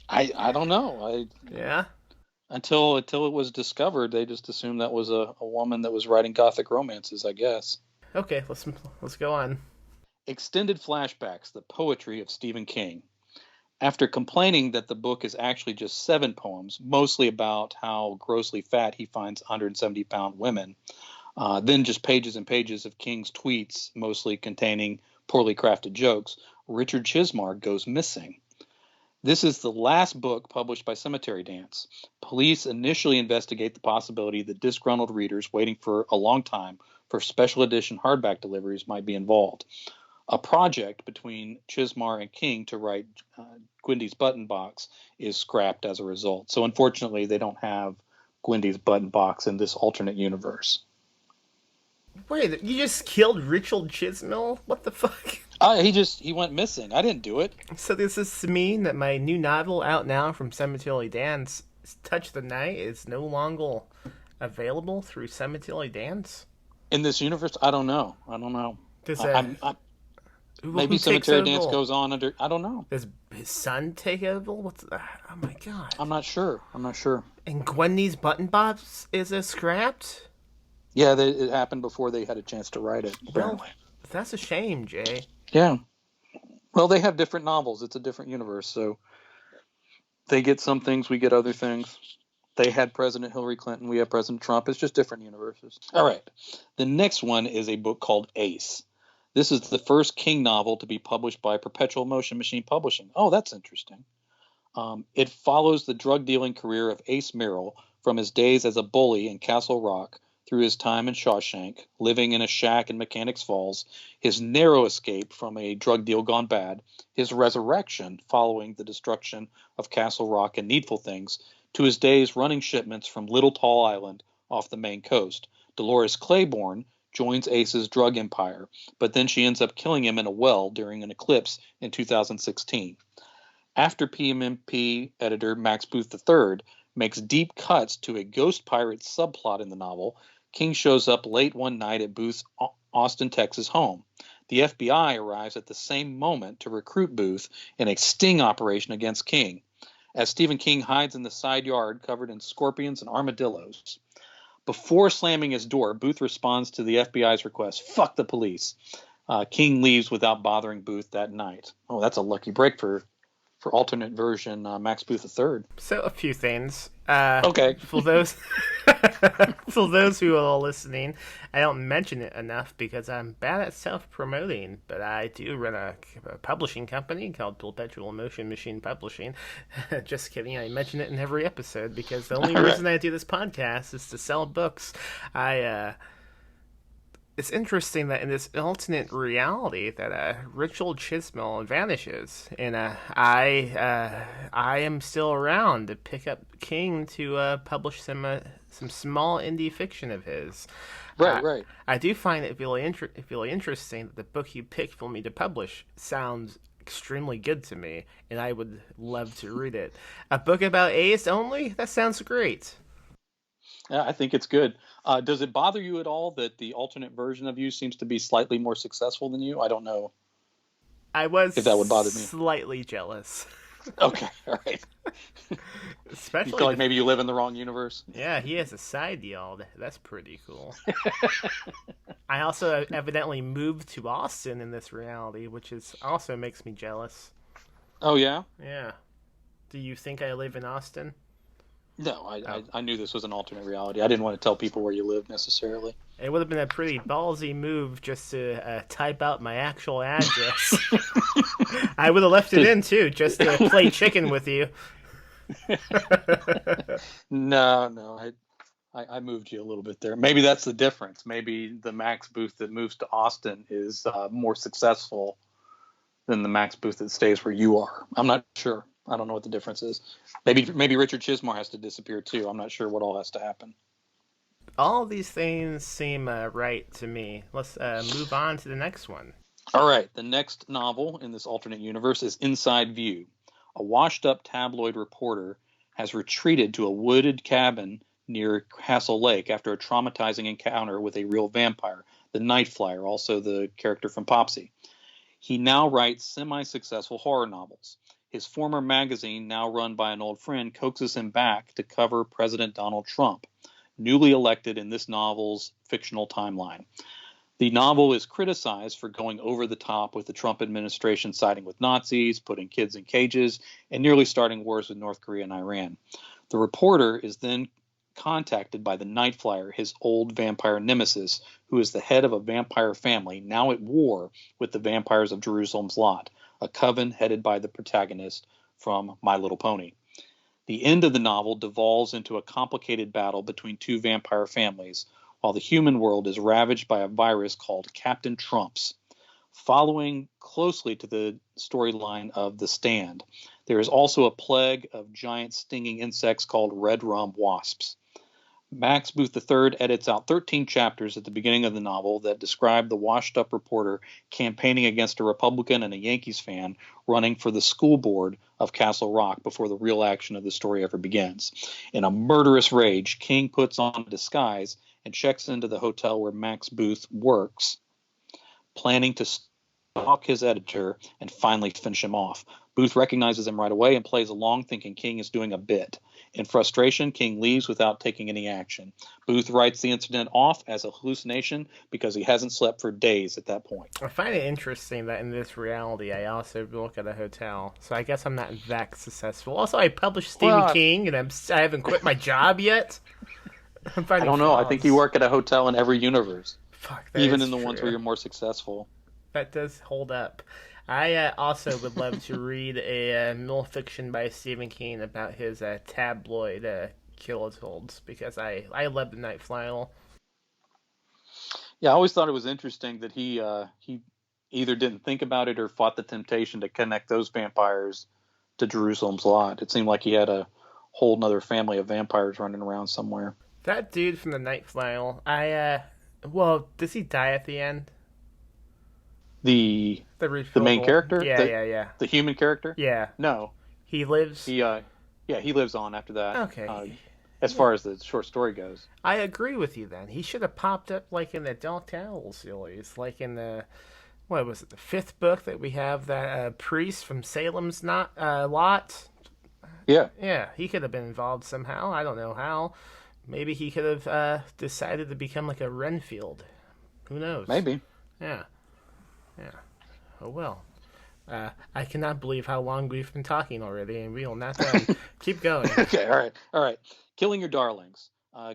[SPEAKER 2] I don't know.
[SPEAKER 1] Yeah.
[SPEAKER 2] Until it was discovered, they just assumed that was a woman that was writing gothic romances, I guess.
[SPEAKER 1] Okay, let's go on.
[SPEAKER 2] Extended flashbacks: the poetry of Stephen King. After complaining that the book is actually just 7 poems, mostly about how grossly fat he finds 170-pound women. Then just pages and pages of King's tweets, mostly containing poorly crafted jokes, Richard Chizmar goes missing. This is the last book published by Cemetery Dance. Police initially investigate the possibility that disgruntled readers waiting for a long time for special edition hardback deliveries might be involved. A project between Chizmar and King to write Gwendy's Button Box is scrapped as a result. So unfortunately, they don't have Gwendy's Button Box in this alternate universe.
[SPEAKER 1] Wait, you just killed Richard Chismell? What the fuck?
[SPEAKER 2] He went missing. I didn't do it.
[SPEAKER 1] So does this mean that my new novel out now from Cemetery Dance, Touch the Night, is no longer available through Cemetery Dance?
[SPEAKER 2] In this universe? I don't know.
[SPEAKER 1] Does
[SPEAKER 2] maybe Cemetery Dance goes on under... I don't know.
[SPEAKER 1] Does his son take over? Oh my god.
[SPEAKER 2] I'm not sure.
[SPEAKER 1] And Gwendy's Button Box is scrapped?
[SPEAKER 2] Yeah, it happened before they had a chance to write it, apparently.
[SPEAKER 1] Well, that's a shame, Jay.
[SPEAKER 2] Yeah. Well, they have different novels. It's a different universe, so they get some things, we get other things. They had President Hillary Clinton, we have President Trump. It's just different universes. All right. The next one is a book called Ace. This is the first King novel to be published by Perpetual Motion Machine Publishing. Oh, that's interesting. It follows the drug-dealing career of Ace Merrill from his days as a bully in Castle Rock through his time in Shawshank, living in a shack in Mechanics Falls, his narrow escape from a drug deal gone bad, his resurrection following the destruction of Castle Rock and Needful Things, to his days running shipments from Little Tall Island off the Maine coast. Dolores Claiborne joins Ace's drug empire, but then she ends up killing him in a well during an eclipse in 2016. After PMMP editor Max Booth III makes deep cuts to a ghost pirate subplot in the novel, King shows up late one night at Booth's Austin, Texas home. The FBI arrives at the same moment to recruit Booth in a sting operation against King, as Stephen King hides in the side yard covered in scorpions and armadillos. Before slamming his door, Booth responds to the FBI's request, "Fuck the police." King leaves without bothering Booth that night. Oh, that's a lucky break for alternate version Max Booth III.
[SPEAKER 1] So a few things.
[SPEAKER 2] Okay.
[SPEAKER 1] For those for those who are listening, I don't mention it enough because I'm bad at self-promoting, but I do run a publishing company called Perpetual Motion Machine Publishing. Just kidding. I mention it in every episode because the only reason I do this podcast is to sell books. It's interesting that in this alternate reality that Richard Chismell vanishes, and I am still around to pick up King to publish some small indie fiction of his.
[SPEAKER 2] Right.
[SPEAKER 1] I do find it really interesting that the book you picked for me to publish sounds extremely good to me, and I would love to read it. A book about AIDS only? That sounds great.
[SPEAKER 2] Yeah, I think it's good. Does it bother you at all that the alternate version of you seems to be slightly more successful than you? I don't know.
[SPEAKER 1] I was
[SPEAKER 2] if that would bother me.
[SPEAKER 1] Slightly jealous.
[SPEAKER 2] Okay, all right.
[SPEAKER 1] Especially
[SPEAKER 2] you feel like maybe you live in the wrong universe?
[SPEAKER 1] Yeah, he has a side deal. That's pretty cool. I also evidently moved to Austin in this reality, which also makes me jealous.
[SPEAKER 2] Oh, yeah?
[SPEAKER 1] Yeah. Do you think I live in Austin?
[SPEAKER 2] No, I knew this was an alternate reality. I didn't want to tell people where you live necessarily.
[SPEAKER 1] It would have been a pretty ballsy move just to type out my actual address. I would have left it in, too, just to play chicken with you.
[SPEAKER 2] No, I moved you a little bit there. Maybe that's the difference. Maybe the Max Booth that moves to Austin is more successful than the Max Booth that stays where you are. I'm not sure. I don't know what the difference is. Maybe Richard Chismore has to disappear too. I'm not sure what all has to happen.
[SPEAKER 1] All these things seem right to me. Let's move on to the next one.
[SPEAKER 2] All right. The next novel in this alternate universe is Inside View. A washed-up tabloid reporter has retreated to a wooded cabin near Castle Lake after a traumatizing encounter with a real vampire, the Night Flyer, also the character from Popsy. He now writes semi-successful horror novels. His former magazine, now run by an old friend, coaxes him back to cover President Donald Trump, newly elected in this novel's fictional timeline. The novel is criticized for going over the top with the Trump administration siding with Nazis, putting kids in cages, and nearly starting wars with North Korea and Iran. The reporter is then contacted by the Night Flyer, his old vampire nemesis, who is the head of a vampire family now at war with the vampires of Jerusalem's Lot, a coven headed by the protagonist from My Little Pony. The end of the novel devolves into a complicated battle between two vampire families, while the human world is ravaged by a virus called Captain Trumps. Following closely to the storyline of The Stand, there is also a plague of giant stinging insects called red rum wasps. Max Booth III edits out 13 chapters at the beginning of the novel that describe the washed-up reporter campaigning against a Republican and a Yankees fan running for the school board of Castle Rock before the real action of the story ever begins. In a murderous rage, King puts on a disguise and checks into the hotel where Max Booth works, planning to stalk his editor and finally finish him off. Booth recognizes him right away and plays along, thinking King is doing a bit. In frustration, King leaves without taking any action. Booth writes the incident off as a hallucination because he hasn't slept for days at that point.
[SPEAKER 1] I find it interesting that in this reality, I also work at a hotel, so I guess I'm not that successful. Also, I published Stephen King, and I haven't quit my job yet.
[SPEAKER 2] I don't know. I think you work at a hotel in every universe, even in the
[SPEAKER 1] true.
[SPEAKER 2] Ones where you're more successful.
[SPEAKER 1] That does hold up. I also would love to read a mill fiction by Stephen King about his tabloid kills because I love the Night Flyer.
[SPEAKER 2] Yeah, I always thought it was interesting that he either didn't think about it or fought the temptation to connect those vampires to Jerusalem's Lot. It seemed like he had a whole nother family of vampires running around somewhere.
[SPEAKER 1] That dude from the Night Flyer, does he die at the end?
[SPEAKER 2] The main character?
[SPEAKER 1] Yeah.
[SPEAKER 2] The human character?
[SPEAKER 1] Yeah.
[SPEAKER 2] No.
[SPEAKER 1] He lives?
[SPEAKER 2] He lives on after that.
[SPEAKER 1] Okay.
[SPEAKER 2] As far as the short story goes.
[SPEAKER 1] I agree with you then. He should have popped up like in the Dark Owl series, like in the, what was it, the 5th book that we have, that priest from Salem's Lot?
[SPEAKER 2] Yeah.
[SPEAKER 1] Yeah, he could have been involved somehow. I don't know how. Maybe he could have decided to become like a Renfield. Who knows?
[SPEAKER 2] Maybe.
[SPEAKER 1] Yeah. Yeah. Oh well. I cannot believe how long we've been talking already, and we will not done. Keep going.
[SPEAKER 2] Okay, all right. Killing Your Darlings.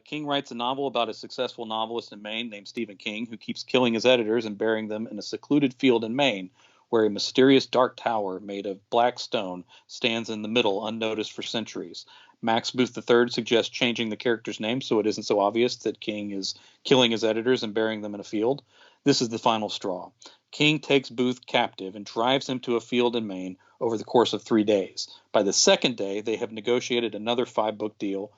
[SPEAKER 2] King writes a novel about a successful novelist in Maine named Stephen King, who keeps killing his editors and burying them in a secluded field in Maine, where a mysterious dark tower made of black stone stands in the middle, unnoticed for centuries. Max Booth III suggests changing the character's name so it isn't so obvious that King is killing his editors and burying them in a field. This is the final straw. King takes Booth captive and drives him to a field in Maine over the course of 3 days. By the second day, they have negotiated another 5-book deal.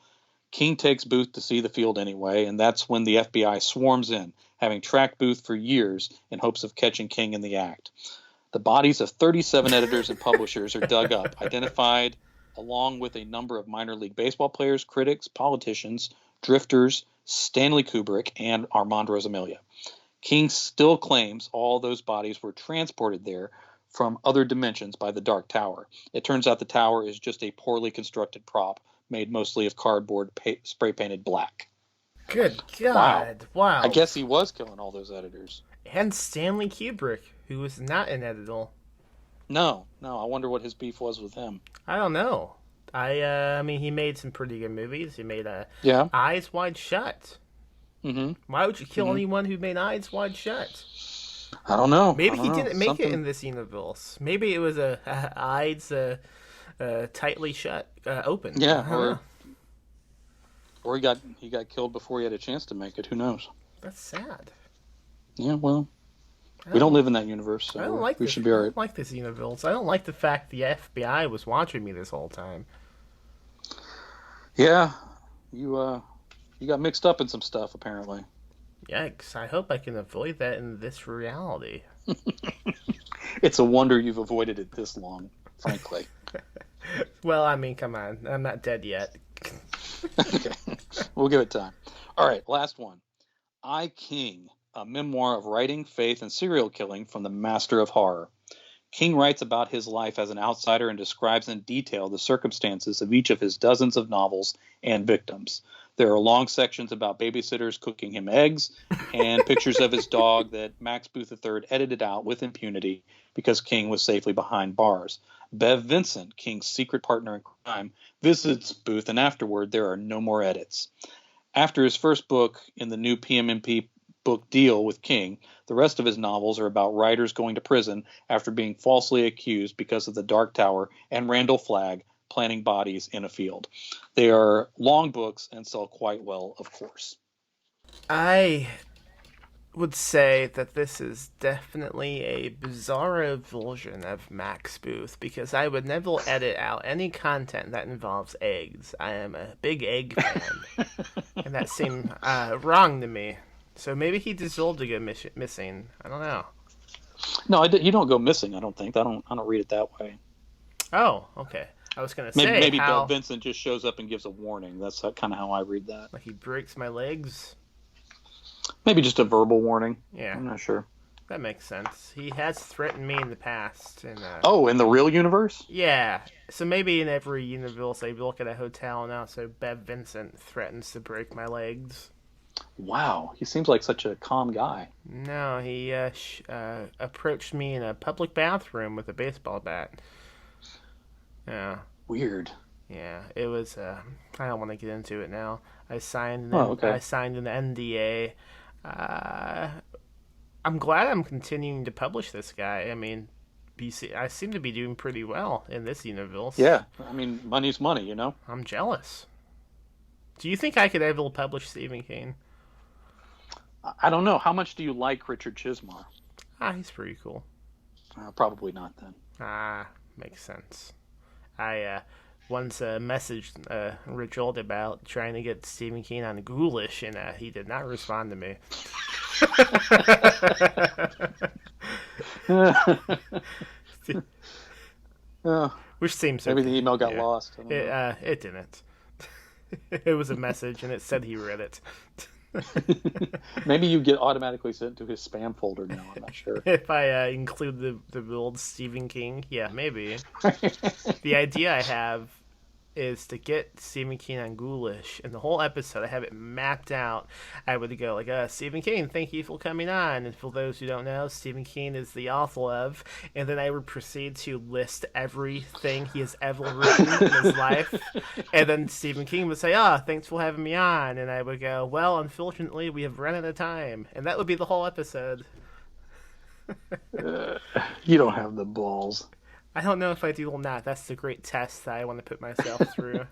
[SPEAKER 2] King takes Booth to see the field anyway, and that's when the FBI swarms in, having tracked Booth for years in hopes of catching King in the act. The bodies of 37 editors and publishers are dug up, identified along with a number of minor league baseball players, critics, politicians, drifters, Stanley Kubrick, and Armand Rosamilia. King still claims all those bodies were transported there from other dimensions by the Dark Tower. It turns out the tower is just a poorly constructed prop made mostly of cardboard spray painted black.
[SPEAKER 1] Good God. Wow.
[SPEAKER 2] I guess he was killing all those editors.
[SPEAKER 1] And Stanley Kubrick, who was not an editor.
[SPEAKER 2] No. I wonder what his beef was with him.
[SPEAKER 1] I don't know. I mean, he made some pretty good movies. He made Eyes Wide Shut.
[SPEAKER 2] Mm-hmm.
[SPEAKER 1] Why would you kill anyone who made Eyes Wide Shut?
[SPEAKER 2] I don't know.
[SPEAKER 1] Maybe he didn't make it in this universe. Maybe it was eyes tightly shut, open.
[SPEAKER 2] Yeah, or he got killed before he had a chance to make it. Who knows?
[SPEAKER 1] That's sad.
[SPEAKER 2] Yeah, well, we don't live in that universe, so we should be all right.
[SPEAKER 1] I don't like this universe. I don't like the fact the FBI was watching me this whole time.
[SPEAKER 2] Yeah, you got mixed up in some stuff, apparently.
[SPEAKER 1] Yikes. I hope I can avoid that in this reality.
[SPEAKER 2] It's a wonder you've avoided it this long, frankly.
[SPEAKER 1] Well, I mean, come on. I'm not dead yet.
[SPEAKER 2] Okay. We'll give it time. All right, last one. I, King, a memoir of writing, faith, and serial killing from the master of horror. King writes about his life as an outsider and describes in detail the circumstances of each of his dozens of novels and victims. There are long sections about babysitters cooking him eggs and pictures of his dog that Max Booth III edited out with impunity because King was safely behind bars. Bev Vincent, King's secret partner in crime, visits Booth, and afterward there are no more edits. After his first book in the new PMMP book deal with King, the rest of his novels are about writers going to prison after being falsely accused because of the Dark Tower and Randall Flagg planting bodies in a field. They are long books and sell quite well, of course.
[SPEAKER 1] I would say that this is definitely a bizarro version of Max Booth, because I would never edit out any content that involves eggs. I am a big egg fan, and that seemed wrong to me. So maybe he deserved to go missing. I don't know.
[SPEAKER 2] No, you don't go missing. I don't think. I don't read it that way.
[SPEAKER 1] Oh, okay. I was gonna say
[SPEAKER 2] maybe Bill Vincent just shows up and gives a warning. That's kind of how I read that.
[SPEAKER 1] Like he breaks my legs.
[SPEAKER 2] Maybe just a verbal warning.
[SPEAKER 1] Yeah,
[SPEAKER 2] I'm not sure.
[SPEAKER 1] That makes sense. He has threatened me in the past. And,
[SPEAKER 2] in the real universe?
[SPEAKER 1] Yeah. So maybe in every universe, I look at a hotel now. So Bev Vincent threatens to break my legs.
[SPEAKER 2] Wow, he seems like such a calm guy.
[SPEAKER 1] No, he approached me in a public bathroom with a baseball bat. Yeah.
[SPEAKER 2] Weird.
[SPEAKER 1] Yeah, it was. I don't want to get into it now. I signed an NDA. I'm glad I'm continuing to publish this guy. I mean, I seem to be doing pretty well in this universe.
[SPEAKER 2] Yeah, I mean, money's money, you know?
[SPEAKER 1] I'm jealous. Do you think I could ever publish Stephen King?
[SPEAKER 2] I don't know. How much do you like Richard Chizmar?
[SPEAKER 1] He's pretty cool.
[SPEAKER 2] Probably not then.
[SPEAKER 1] Makes sense. I once messaged Richard about trying to get Stephen King on Ghoulish, and he did not respond to me. Which seems
[SPEAKER 2] maybe
[SPEAKER 1] okay.
[SPEAKER 2] the email got lost.
[SPEAKER 1] It didn't. It was a message, and it said he read it.
[SPEAKER 2] Maybe you get automatically sent to his spam folder now. I'm not sure.
[SPEAKER 1] If I include the old Stephen King, yeah, maybe. The idea I have is to get Stephen King on Ghoulish, and the whole episode I have it mapped out. I would go like, Stephen King, thank you for coming on, and for those who don't know, Stephen King is the author of, and then I would proceed to list everything he has ever written in his life, and then Stephen King would say, thanks for having me on, and I would go, well, unfortunately, we have run out of time, and that would be the whole episode.
[SPEAKER 2] You don't have the balls.
[SPEAKER 1] I don't know if I do or not. That's the great test that I want to put myself through.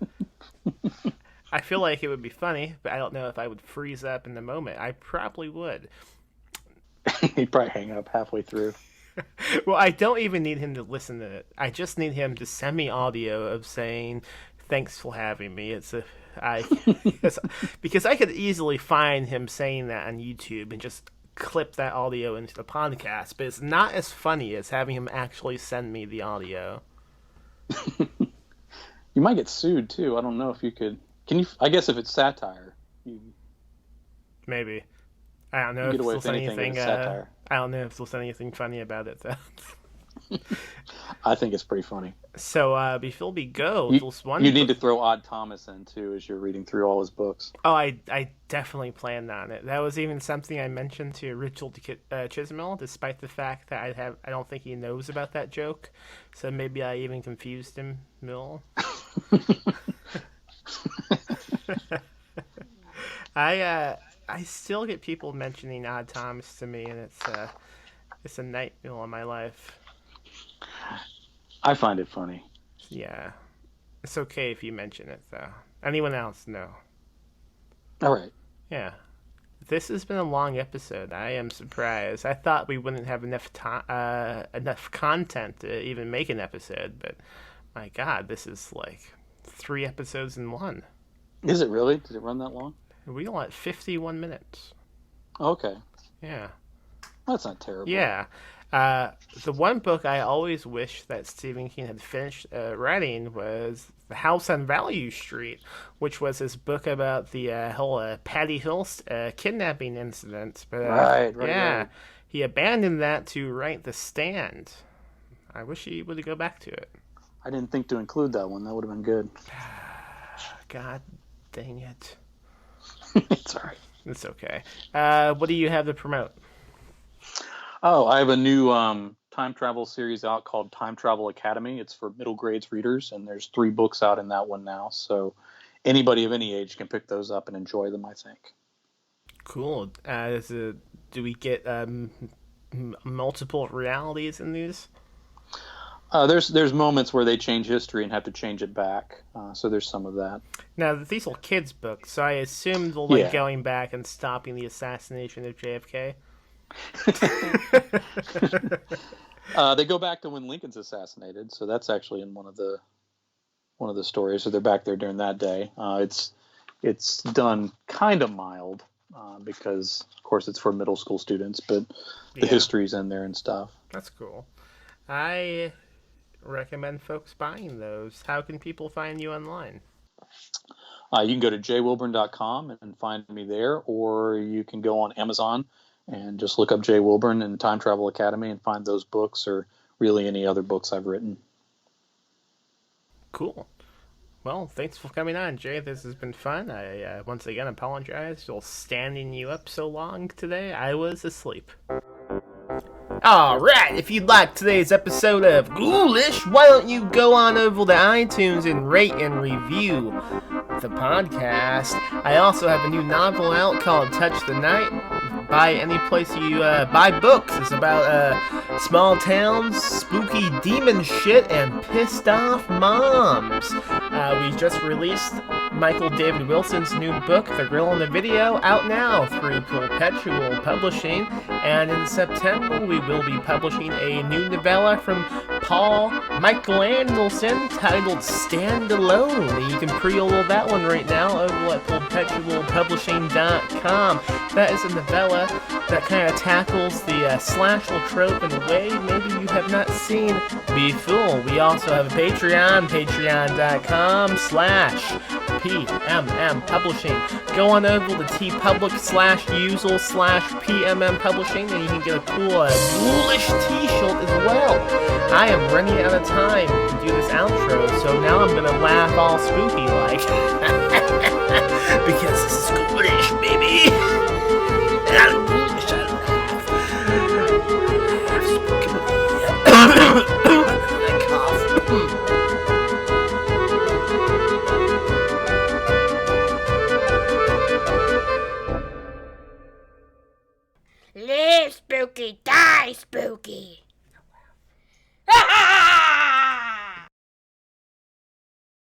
[SPEAKER 1] I feel like it would be funny, but I don't know if I would freeze up in the moment. I probably would.
[SPEAKER 2] He'd probably hang up halfway through.
[SPEAKER 1] Well, I don't even need him to listen to it. I just need him to send me audio of saying, thanks for having me. Because I could easily find him saying that on YouTube and just clip that audio into the podcast, but it's not as funny as having him actually send me the audio.
[SPEAKER 2] You might get sued too. I don't know if you could. Can you? I guess if it's satire,
[SPEAKER 1] maybe. I don't know if there's anything. I don't know if there's anything funny about it though.
[SPEAKER 2] I think it's pretty funny.
[SPEAKER 1] So before we go,
[SPEAKER 2] you need to throw Odd Thomas in too as you're reading through all his books.
[SPEAKER 1] Oh, I definitely planned on it. That was even something I mentioned to Richard Chismell, despite the fact that I don't think he knows about that joke. So maybe I even confused him, Mill. I still get people mentioning Odd Thomas to me, and it's a nightmare in my life.
[SPEAKER 2] I find it funny.
[SPEAKER 1] Yeah. It's okay if you mention it, though. Anyone else, no.
[SPEAKER 2] All right.
[SPEAKER 1] Yeah. This has been a long episode. I am surprised. I thought we wouldn't have enough content to even make an episode, but my God, this is like 3 episodes in one.
[SPEAKER 2] Is it really? Did it run that long?
[SPEAKER 1] We are at 51 minutes.
[SPEAKER 2] Okay.
[SPEAKER 1] Yeah.
[SPEAKER 2] That's not terrible.
[SPEAKER 1] Yeah. The one book I always wish that Stephen King had finished writing was The House on Value Street, which was his book about the whole Patty Hill kidnapping incident. But
[SPEAKER 2] right.
[SPEAKER 1] He abandoned that to write The Stand. I wish he would go back to it.
[SPEAKER 2] I didn't think to include that one. That would have been good.
[SPEAKER 1] God dang it.
[SPEAKER 2] It's all right.
[SPEAKER 1] It's okay. What do you have to promote?
[SPEAKER 2] Oh, I have a new time travel series out called Time Travel Academy. It's for middle grades readers, and there's 3 books out in that one now. So anybody of any age can pick those up and enjoy them, I think.
[SPEAKER 1] Cool. Do we get multiple realities in these?
[SPEAKER 2] There's moments where they change history and have to change it back. So there's some of that.
[SPEAKER 1] Now, these are kids' books, so I assume they'll going back and stopping the assassination of JFK.
[SPEAKER 2] They go back to when Lincoln's assassinated, so that's actually in one of the stories. So they're back there during that day. It's done kind of mild because, of course, it's for middle school students, but the history's in there and stuff.
[SPEAKER 1] That's cool. I recommend folks buying those. How can people find you online?
[SPEAKER 2] You can go to jwilburn.com and find me there, or you can go on Amazon and just look up Jay Wilburn and Time Travel Academy and find those books or really any other books I've written.
[SPEAKER 1] Cool. Well, thanks for coming on, Jay. This has been fun. I once again apologize for standing you up so long today. I was asleep. Alright, if you liked today's episode of Ghoulish, why don't you go on over to iTunes and rate and review the podcast. I also have a new novel out called Touch the Night. Buy any place you buy books. It's about small towns, spooky demon shit, and pissed off moms. We just released Michael David Wilson's new book, The Girl in the Video, out now through Perpetual Publishing. And in September, we will be publishing a new novella from Paul Michael Anderson titled Stand Alone. You can pre-order that one right now over at perpetualpublishing.com. That is a novella that kind of tackles the slasher trope in a way maybe you have not seen before. We also have a Patreon, patreon.com/PMM Publishing. Go on over to tpublic/user/PMM Publishing and you can get a cool Ghoulish t-shirt as well. I am running out of time to do this outro, so now I'm gonna laugh all spooky like. Because this is Ghoulish, baby!